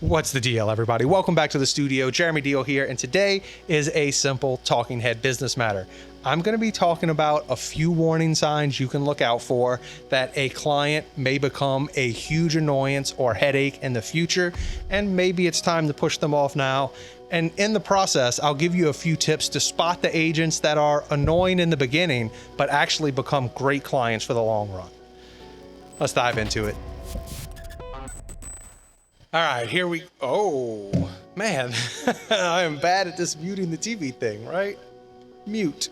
What's the deal, everybody? Welcome back to the studio. Jeremy Deal here, and today is a simple talking head business matter. I'm going to be talking about a few warning signs you can look out for that a client may become a huge annoyance or headache in the future, and maybe it's time to push them off now. And in the process, I'll give you a few tips to spot the agents that are annoying in the beginning, but actually become great clients for the long run. Let's dive into it. All right, here we, oh man, I am bad at this muting the TV thing, right? Mute.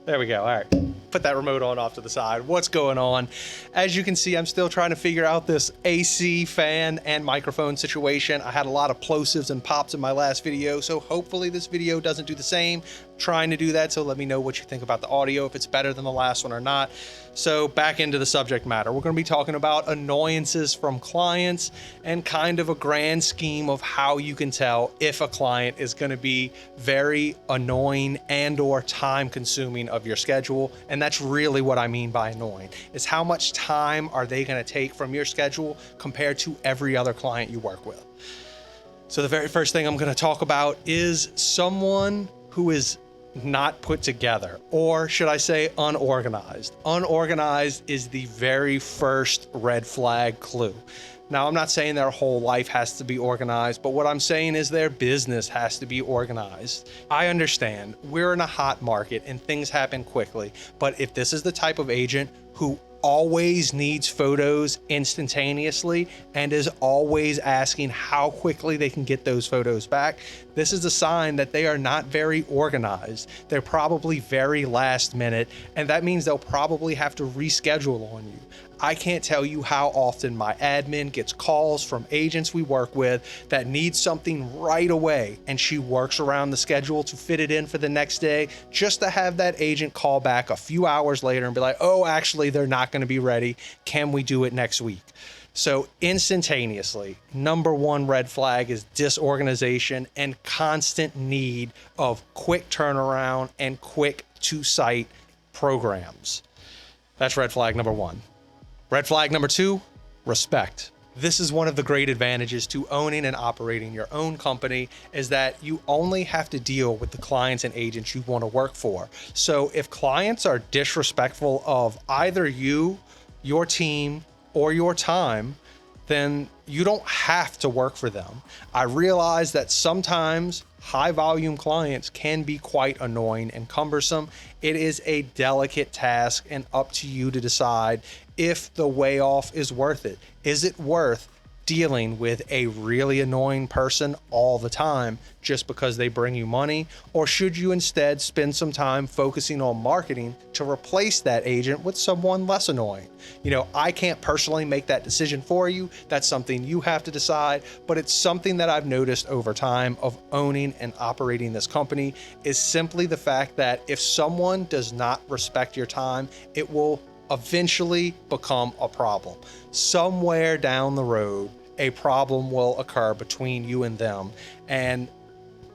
There we go. All right, put that remote on off to the side. What's going on? As you can see, I'm still trying to figure out this AC, fan, and microphone situation. I had a lot of plosives and pops in my last video, so hopefully this video doesn't do the same. I'm trying to do that, so let me know what you think about the audio, if it's better than the last one or not. So back into the subject matter. We're going to be talking about annoyances from clients and kind of a grand scheme of how you can tell if a client is going to be very annoying and or time consuming of your schedule. And that's really what I mean by annoying, is how much time are they going to take from your schedule compared to every other client you work with. So the very first thing I'm going to talk about is someone who is not put together, or should I say unorganized. Unorganized is the very first red flag clue. Now, I'm not saying their whole life has to be organized, but what I'm saying is their business has to be organized. I understand we're in a hot market and things happen quickly, but if this is the type of agent who always needs photos instantaneously and is always asking how quickly they can get those photos back, this is a sign that they are not very organized. They're probably very last minute, and that means they'll probably have to reschedule on you. I can't tell you how often my admin gets calls from agents we work with that need something right away, and she works around the schedule to fit it in for the next day, just to have that agent call back a few hours later and be like, oh, actually, they're not going to be ready. Can we do it next week? So instantaneously, number one red flag is disorganization and constant need of quick turnaround and quick to-site programs. That's red flag number one. Red flag number two, respect. This is one of the great advantages to owning and operating your own company, is that you only have to deal with the clients and agents you want to work for. So if clients are disrespectful of either you, your team, or your time, then you don't have to work for them. I realize that sometimes high volume clients can be quite annoying and cumbersome. It is a delicate task and up to you to decide if the way off is worth it. Is it worth dealing with a really annoying person all the time just because they bring you money? Or should you instead spend some time focusing on marketing to replace that agent with someone less annoying? You know, I can't personally make that decision for you. That's something you have to decide, but it's something that I've noticed over time of owning and operating this company, is simply the fact that if someone does not respect your time, it will eventually become a problem. Somewhere down the road, a problem will occur between you and them, and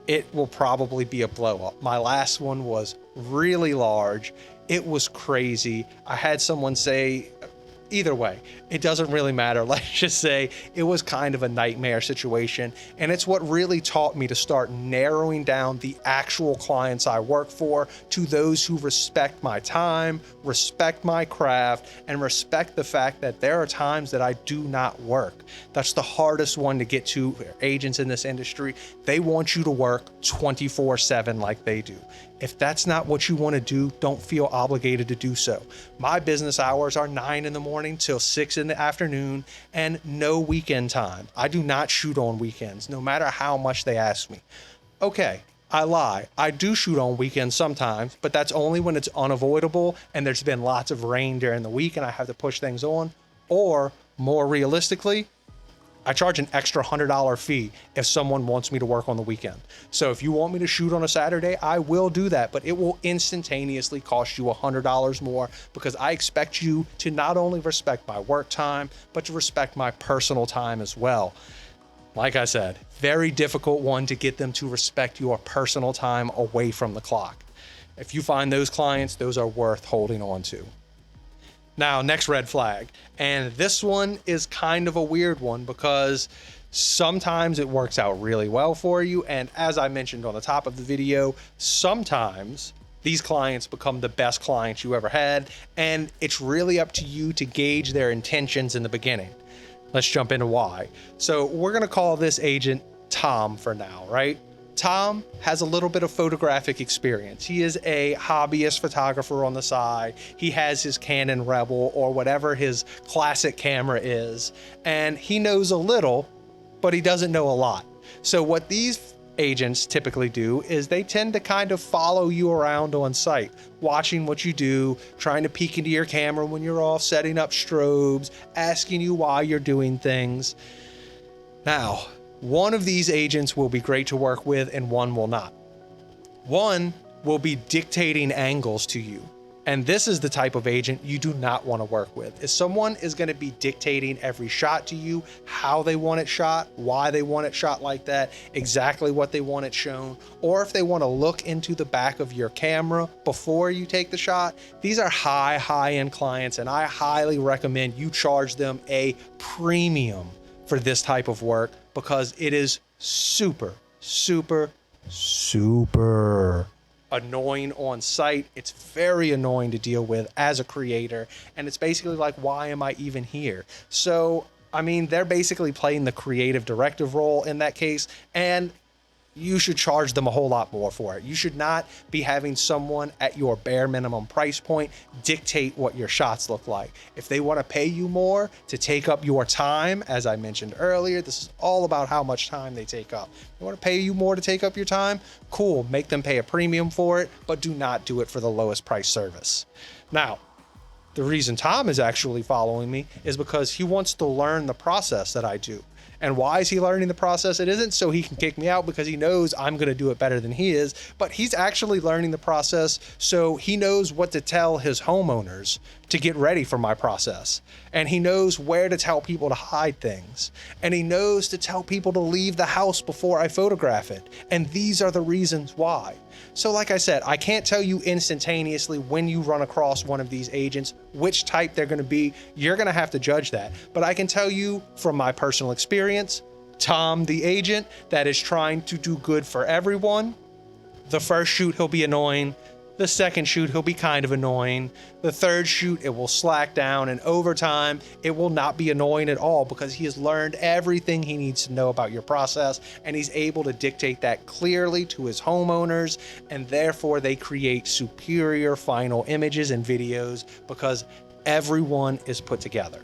it will probably be a blow up. My last one was really large. It was crazy. I had someone say, either way, it doesn't really matter. Let's just say it was kind of a nightmare situation. And it's what really taught me to start narrowing down the actual clients I work for to those who respect my time, respect my craft, and respect the fact that there are times that I do not work. That's the hardest one to get to agents in this industry. They want you to work 24/7 like they do. If that's not what you want to do, don't feel obligated to do so. My business hours are 9 in the morning till 6 in the afternoon, and no weekend time. I do not shoot on weekends, no matter how much they ask me. Okay, I lie. I do shoot on weekends sometimes, but that's only when it's unavoidable and there's been lots of rain during the week and I have to push things on. Or more realistically, I charge an extra $100 fee if someone wants me to work on the weekend. So if you want me to shoot on a Saturday, I will do that, but it will instantaneously cost you $100 more, because I expect you to not only respect my work time, but to respect my personal time as well. Like I said, very difficult one to get them to respect your personal time away from the clock. If you find those clients, those are worth holding on to. Now, next red flag. And this one is kind of a weird one because sometimes it works out really well for you. And as I mentioned on the top of the video, sometimes these clients become the best clients you ever had. And it's really up to you to gauge their intentions in the beginning. Let's jump into why. So we're going to call this agent Tom for now, right? Tom has a little bit of photographic experience. He is a hobbyist photographer on the side. He has his Canon Rebel or whatever his classic camera is, and he knows a little, but he doesn't know a lot. So what these agents typically do is they tend to kind of follow you around on site, watching what you do, trying to peek into your camera when you're off, setting up strobes, asking you why you're doing things. Now, one of these agents will be great to work with and one will not. One will be dictating angles to you. And this is the type of agent you do not want to work with. If someone is going to be dictating every shot to you, how they want it shot, why they want it shot like that, exactly what they want it shown, or if they want to look into the back of your camera before you take the shot, these are high-end clients, and I highly recommend you charge them a premium for this type of work because it is super annoying on site. It's very annoying to deal with as a creator, and it's basically like, why am I even here? So, I mean, they're basically playing the creative directive role in that case, and you should charge them a whole lot more for it. You should not be having someone at your bare minimum price point dictate what your shots look like. If they want to pay you more to take up your time, as I mentioned earlier, this is all about how much time they take up. They want to pay you more to take up your time? Cool, make them pay a premium for it, but do not do it for the lowest price service. Now, the reason Tom is actually following me is because he wants to learn the process that I do. And why is he learning the process? It isn't so he can kick me out because he knows I'm going to do it better than he is, but he's actually learning the process so he knows what to tell his homeowners to get ready for my process. And he knows where to tell people to hide things. And he knows to tell people to leave the house before I photograph it. And these are the reasons why. So like I said, I can't tell you instantaneously when you run across one of these agents, which type they're going to be. You're going to have to judge that. But I can tell you from my personal experience, Tom, the agent that is trying to do good for everyone, the first shoot, he'll be annoying. The second shoot, he'll be kind of annoying. The third shoot, it will slack down. And over time, it will not be annoying at all because he has learned everything he needs to know about your process. And he's able to dictate that clearly to his homeowners. And therefore, they create superior final images and videos because everyone is put together.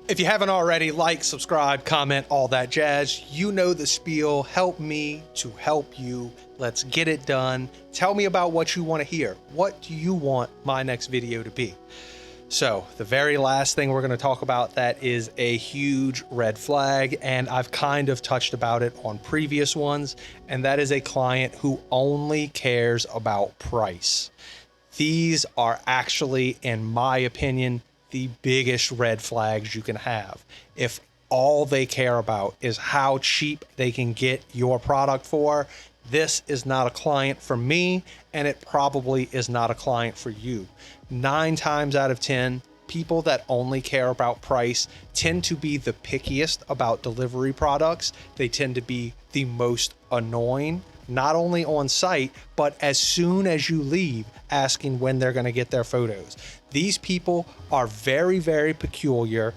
If you haven't already, like, subscribe, comment, all that jazz. You know the spiel. Help me to help you. Let's get it done. Tell me about what you want to hear. What do you want my next video to be? So the very last thing we're going to talk about that is a huge red flag, and I've kind of touched about it on previous ones, and that is a client who only cares about price. These are actually, in my opinion, the biggest red flags you can have. If all they care about is how cheap they can get your product for, this is not a client for me, and it probably is not a client for you. 9 times out of 10, people that only care about price tend to be the pickiest about delivery products. They tend to be the most annoying, not only on site, but as soon as you leave, asking when they're going to get their photos. These people are very, very peculiar.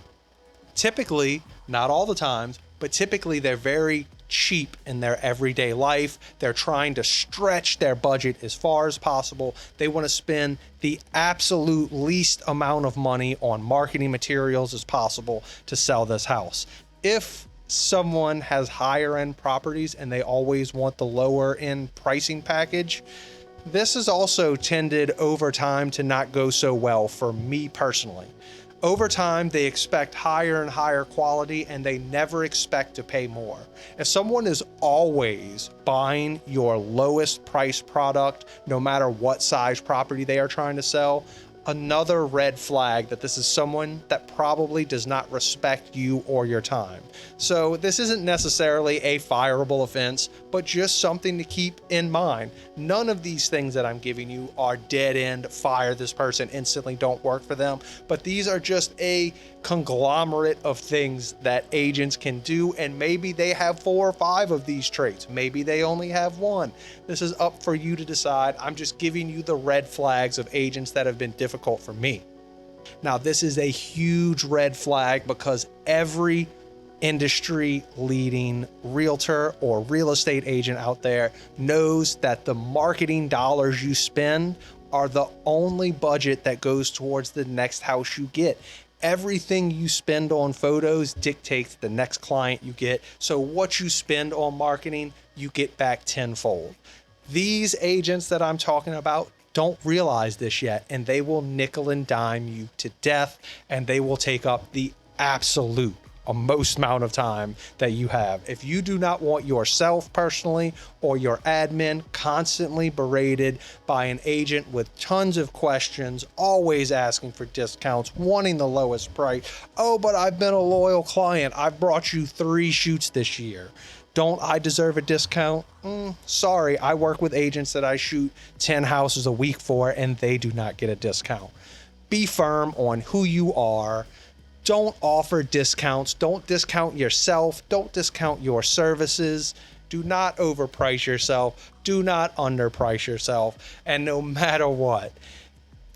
Typically, not all the times, but typically they're very cheap in their everyday life. They're trying to stretch their budget as far as possible. They want to spend the absolute least amount of money on marketing materials as possible to sell this house. If someone has higher end properties and they always want the lower end pricing package, this has also tended over time to not go so well for me personally. Over time, they expect higher and higher quality, and they never expect to pay more. If someone is always buying your lowest price product, no matter what size property they are trying to sell, another red flag that this is someone that probably does not respect you or your time. So this isn't necessarily a fireable offense, but just something to keep in mind. None of these things that I'm giving you are dead end, fire this person instantly, don't work for them. But these are just a conglomerate of things that agents can do, and maybe they have 4 or 5 of these traits. Maybe they only have 1. This is up for you to decide. I'm just giving you the red flags of agents that have been difficult for me. Now, this is a huge red flag because every industry leading realtor or real estate agent out there knows that the marketing dollars you spend are the only budget that goes towards the next house you get. Everything you spend on photos dictates the next client you get. So what you spend on marketing, you get back tenfold. These agents that I'm talking about don't realize this yet, and they will nickel and dime you to death, and they will take up the absolute most amount of time that you have. If you do not want yourself personally or your admin constantly berated by an agent with tons of questions, always asking for discounts, wanting the lowest price. Oh, but I've been a loyal client. I've brought you 3 shoots this year. Don't I deserve a discount? Sorry, I work with agents that I shoot 10 houses a week for, and they do not get a discount. Be firm on who you are. Don't offer discounts. Don't discount yourself. Don't discount your services. Do not overprice yourself. Do not underprice yourself. And no matter what,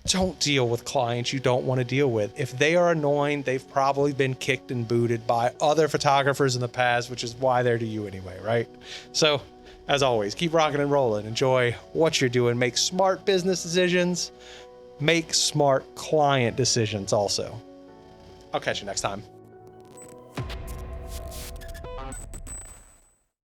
don't deal with clients you don't want to deal with. If they are annoying, they've probably been kicked and booted by other photographers in the past, which is why they're to you anyway, right? So, as always, keep rocking and rolling. Enjoy what you're doing. Make smart business decisions. Make smart client decisions also. I'll catch you next time.